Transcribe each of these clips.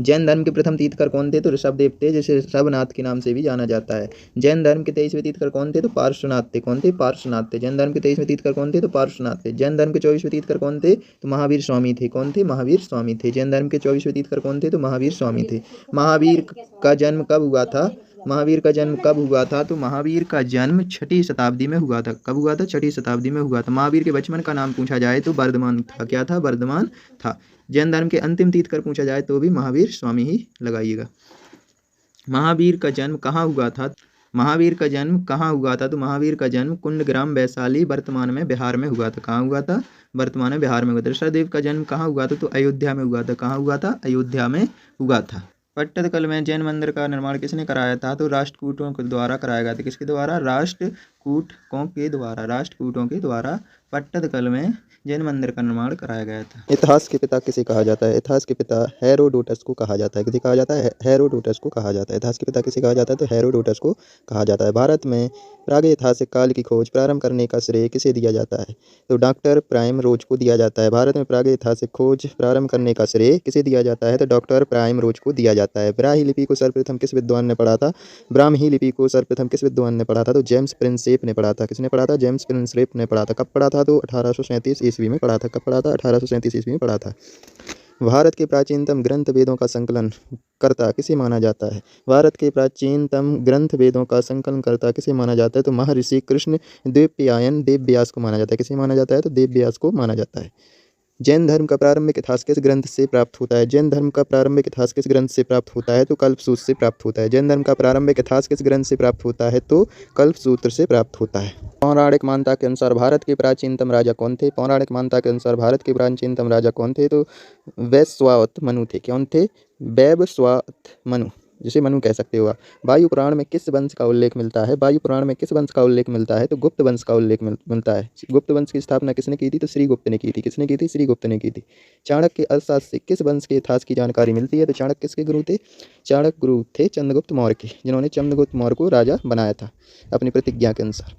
जैन धर्म के प्रथम तीर्थकर कौन थे? तो ऋषभदेव थे, जिसे ऋषभनाथ के नाम से भी जाना जाता है। जैन धर्म के 23वें तीर्थकर कौन थे? तो पार्श्वनाथ थे। कौन थे? पार्श्वनाथ थे। जैन धर्म के 23वें तीर्थकर कौन थे? तो पार्श्वनाथ थे। जैन धर्म के 24वें तीर्थकर कौन थे? तो महावीर स्वामी थे। कौन थे? महावीर स्वामी थे। जैन धर्म के 24वें तीर्थकर कौन थे? तो महावीर स्वामी थे। महावीर का जन्म कब हुआ था? महावीर का जन्म कब हुआ था? तो महावीर का जन्म 6ठी शताब्दी में हुआ था। कब हुआ था? 6ठी शताब्दी में हुआ था। महावीर के बचपन का नाम पूछा जाए तो वर्धमान था। क्या था? वर्धमान था। जैन धर्म के अंतिम तीर्थकर पूछा जाए तो भी महावीर स्वामी ही लगाइएगा। महावीर का जन्म कहाँ हुआ था? महावीर का जन्म कहाँ हुआ था? तो महावीर का जन्म कुंडग्राम वैशाली वर्तमान में बिहार में हुआ था। कहाँ हुआ था? वर्तमान में बिहार में हुआ था। ऋषभदेव का जन्म कहाँ हुआ था? तो अयोध्या में हुआ था। कहाँ हुआ था? अयोध्या में हुआ था। पट्टदकल में जैन मंदिर का निर्माण किसने कराया था? तो राष्ट्रकूटों के द्वारा कराया गया था। किसके द्वारा? राष्ट्रकूटों के द्वारा। राष्ट्रकूटों के द्वारा पट्टदकल में जैन मंदिर का निर्माण कराया गया था। इतिहास के पिता किसे कहा जाता है? इतिहास के पिता हेरोडोटस को कहा जाता है। किसे कहा जाता है? हेरोडोटस को कहा जाता है। इतिहास के पिता किसे कहा जाता है? तो हेरोडोटस को कहा जाता है। भारत में प्रागैतिहासिक काल की खोज प्रारंभ करने का श्रेय किसे दिया जाता है? तो डॉक्टर प्राइम रोज को दिया जाता है। भारत में प्रागैतिहासिक खोज प्रारंभ करने का श्रेय किसे दिया जाता है? तो डॉक्टर प्राइम रोज को दिया जाता है। ब्राह्मी लिपि को सर्वप्रथम किस विद्वान ने पढ़ा था? ब्राह्मी लिपि को सर्वप्रथम किस विद्वान ने पढ़ा था? तो जेम्स प्रिंसेप ने पढ़ा था। किसने पढ़ा था? जेम्स प्रिंसेप ने पढ़ा था। कब पढ़ा था? तो 1837 ईस्वी में पढ़ा था। कब पढ़ा था? 1837 ईस्वी में पढ़ा था। भारत के प्राचीनतम ग्रंथ वेदों का संकलन कर्ता किसे माना जाता है? भारत के प्राचीनतम ग्रंथ वेदों का संकलन कर्ता किसे माना जाता है? तो महर्षि कृष्ण द्वैपायन देव व्यास को माना जाता है। किसे माना जाता है? तो देव व्यास को माना जाता है। जैन धर्म का प्रारंभिक इतिहास किस ग्रंथ से प्राप्त होता है? जैन धर्म का प्रारंभिक इतिहास किस ग्रंथ से प्राप्त होता है? तो कल्पसूत्र से प्राप्त होता है। जैन धर्म का प्रारंभिक इतिहास किस ग्रंथ से प्राप्त होता है? तो कल्पसूत्र से प्राप्त होता है। पौराणिक मान्यता के अनुसार भारत के प्राचीनतम राजा कौन थे? पौराणिक मान्यता के अनुसार भारत के प्राचीनतम राजा कौन थे? तो वैवस्वत मनु थे। कौन थे? वैवस्वत मनु, जिसे मनु कह सकते हो आप। वायु पुराण में किस वंश का उल्लेख मिलता है? वायु पुराण में किस वंश का उल्लेख मिलता है? तो गुप्त वंश का उल्लेख मिलता है। गुप्त वंश की स्थापना किसने की थी? तो श्रीगुप्त ने की थी। किसने की थी? श्रीगुप्त ने की थी। चाणक्य के अर्थशास्त्र से किस वंश के इतिहास की जानकारी मिलती है? तो चाणक्य किसके गुरु थे? चाणक्य गुरु थे चंद्रगुप्त मौर्य के, जिन्होंने चंद्रगुप्त मौर्य को राजा बनाया था अपनी प्रतिज्ञा के अनुसार।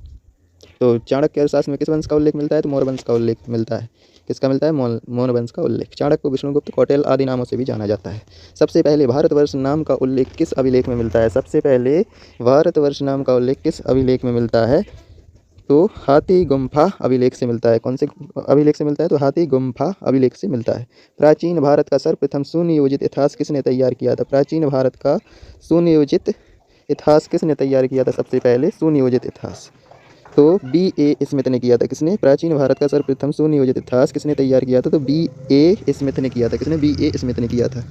तो चाणक्य के अर्थशास्त्र में किस वंश का उल्लेख मिलता है? तो मौर्य वंश का उल्लेख मिलता है। किसका मिलता है? मौर्य वंश का उल्लेख। चाणक्य को विष्णुगुप्त, कौटिल्य आदि नामों से भी जाना जाता है। सबसे पहले भारतवर्ष नाम का उल्लेख किस अभिलेख में मिलता है? सबसे पहले भारतवर्ष नाम का उल्लेख किस अभिलेख में मिलता है? तो हाथी गुम्फा अभिलेख से मिलता है। कौन से अभिलेख से मिलता है? तो हाथी गुम्फा अभिलेख से मिलता है। प्राचीन भारत का सर्वप्रथम सुनियोजित इतिहास किसने तैयार किया था? प्राचीन भारत का सुनियोजित इतिहास किसने तैयार किया था? सबसे पहले सुनियोजित इतिहास तो B.A. स्मिथ ने किया था। किसने? प्राचीन भारत का सर्वप्रथम सुनियोजित इतिहास किसने तैयार किया था? तो B.A. स्मिथ ने किया था। किसने? B.A. स्मिथ ने किया था।